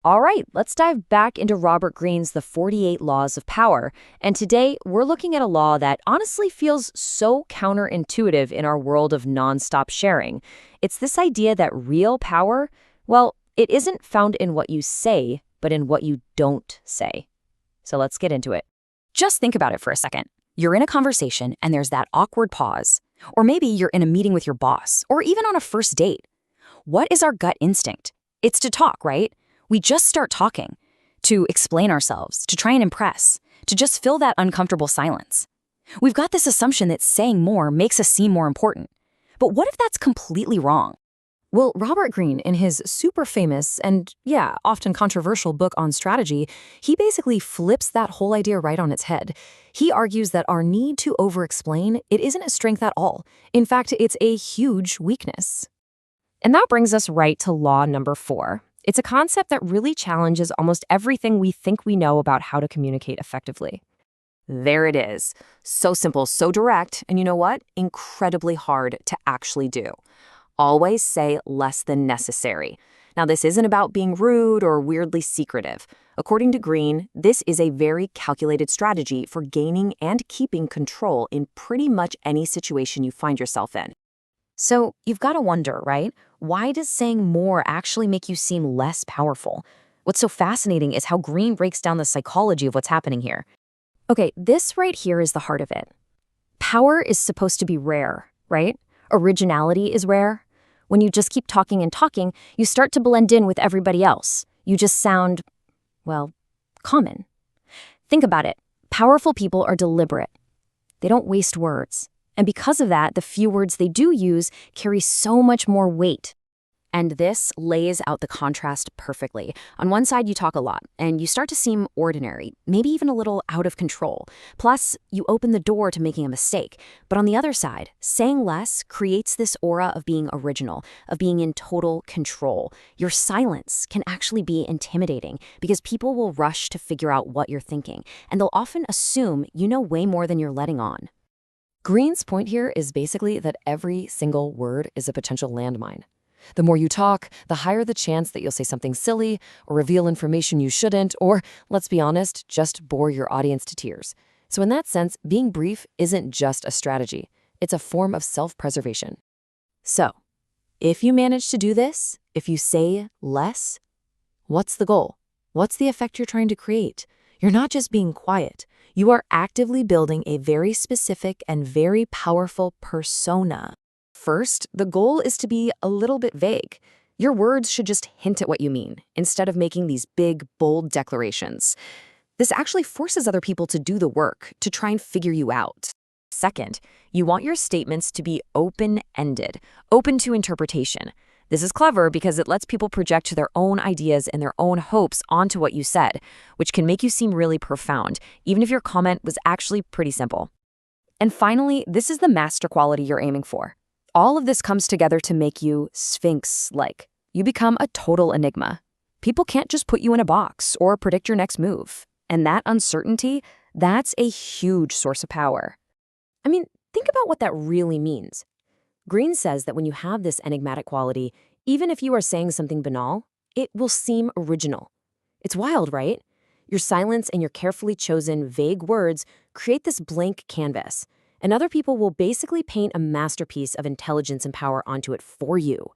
All right, let's dive back into Robert Greene's The 48 Laws of Power. And today, we're looking at a law that honestly feels so counterintuitive in our world of nonstop sharing. It's this idea that real power, well, it isn't found in what you say, but in what you don't say. So let's get into it. Just think about it for a second. You're in a conversation and there's that awkward pause. Or maybe you're in a meeting with your boss, or even on a first date. What is our gut instinct? It's to talk, right? We just start talking, to explain ourselves, to try and impress, to just fill that uncomfortable silence. We've got this assumption that saying more makes us seem more important. But what if that's completely wrong? Well, Robert Greene, in his super famous and, often controversial book on strategy, he basically flips that whole idea right on its head. He argues that our need to over-explain, it isn't a strength at all. In fact, it's a huge weakness. And that brings us right to law number 4. It's a concept that really challenges almost everything we think we know about how to communicate effectively. There it is. So simple, so direct, and you know what? Incredibly hard to actually do. Always say less than necessary. Now, this isn't about being rude or weirdly secretive. According to Greene, this is a very calculated strategy for gaining and keeping control in pretty much any situation you find yourself in. So you've got to wonder, right? Why does saying more actually make you seem less powerful? What's so fascinating is how Greene breaks down the psychology of what's happening here. Okay, this right here is the heart of it. Power is supposed to be rare, right? Originality is rare. When you just keep talking and talking, you start to blend in with everybody else. You just sound, well, common. Think about it. Powerful people are deliberate. They don't waste words. And because of that, the few words they do use carry so much more weight. And this lays out the contrast perfectly. On one side, you talk a lot, and you start to seem ordinary, maybe even a little out of control. Plus, you open the door to making a mistake. But on the other side, saying less creates this aura of being original, of being in total control. Your silence can actually be intimidating because people will rush to figure out what you're thinking, and they'll often assume you know way more than you're letting on. Greene's point here is basically that every single word is a potential landmine. The more you talk, the higher the chance that you'll say something silly or reveal information you shouldn't, or, let's be honest, just bore your audience to tears. So in that sense, being brief isn't just a strategy. It's a form of self-preservation. So, if you manage to do this, if you say less, what's the goal? What's the effect you're trying to create? You're not just being quiet. You are actively building a very specific and very powerful persona. First, the goal is to be a little bit vague. Your words should just hint at what you mean, instead of making these big, bold declarations. This actually forces other people to do the work, to try and figure you out. Second, you want your statements to be open-ended, open to interpretation. This is clever because it lets people project their own ideas and their own hopes onto what you said, which can make you seem really profound, even if your comment was actually pretty simple. And finally, this is the master quality you're aiming for. All of this comes together to make you Sphinx-like. You become a total enigma. People can't just put you in a box or predict your next move. And that uncertainty, that's a huge source of power. I mean, think about what that really means. Greene says that when you have this enigmatic quality, even if you are saying something banal, it will seem original. It's wild, right? Your silence and your carefully chosen vague words create this blank canvas, and other people will basically paint a masterpiece of intelligence and power onto it for you.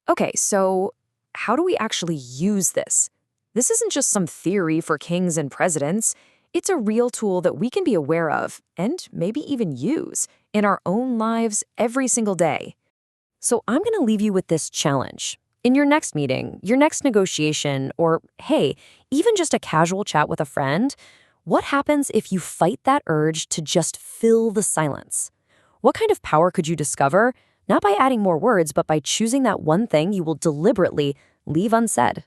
Okay, so how do we actually use this? This isn't just some theory for kings and presidents. It's a real tool that we can be aware of and maybe even use in our own lives every single day. So I'm going to leave you with this challenge. In your next meeting, your next negotiation, or hey, even just a casual chat with a friend, what happens if you fight that urge to just fill the silence? What kind of power could you discover? Not by adding more words, but by choosing that one thing you will deliberately leave unsaid.